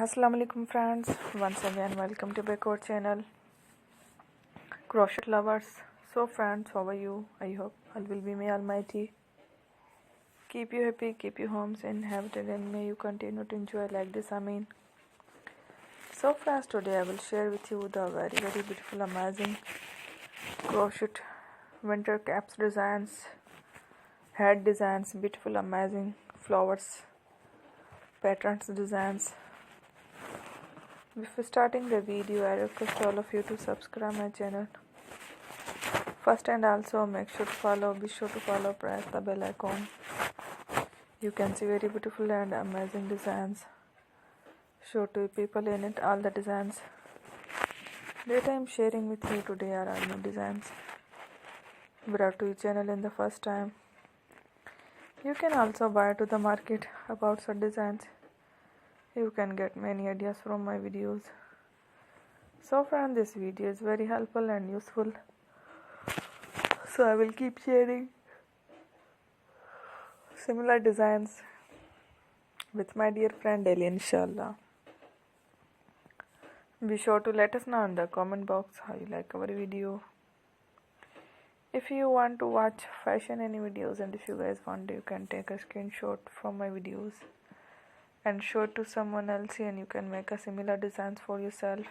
Assalamu alaikum friends, once again welcome to back our channel Crochet lovers. So friends, how are you? I hope all will be may almighty keep you happy, keep you homes inhabited, and may you continue to enjoy like this. So friends, today I will share with you the very beautiful amazing crochet winter caps designs, head designs, beautiful amazing flowers patterns designs. Before starting the video, I request all of you to subscribe my channel first, and also be sure to follow, press the bell icon. You can see very beautiful and amazing designs. Show to people in it all the designs that I am sharing with you today are all new designs brought to your channel in the first time. You can also buy to the market about such designs. You can get many ideas from my videos. So friends, this video is very helpful and useful. So I will keep sharing similar designs with my dear friend daily, inshallah. Be sure to let us know in the comment box how you like our video. If you want to watch fashion any videos, and if you guys want, you can take a screenshot from my videos and show it to someone else, and you can make a similar designs for yourself.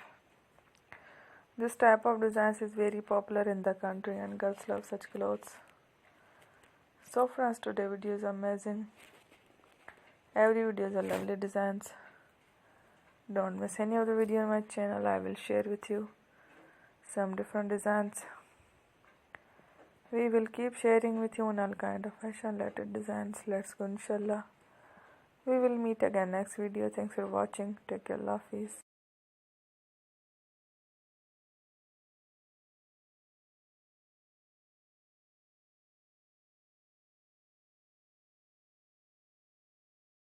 This type of designs is very popular in the country and girls love such clothes. So friends, today video is amazing. Every video is a lovely designs. Don't miss any of the video on my channel. I will share with you some different designs. We will keep sharing with you on all kind of fashion related designs. Let's go, inshallah. We will meet again next video. Thanks for watching. Take care. Allah Hafiz.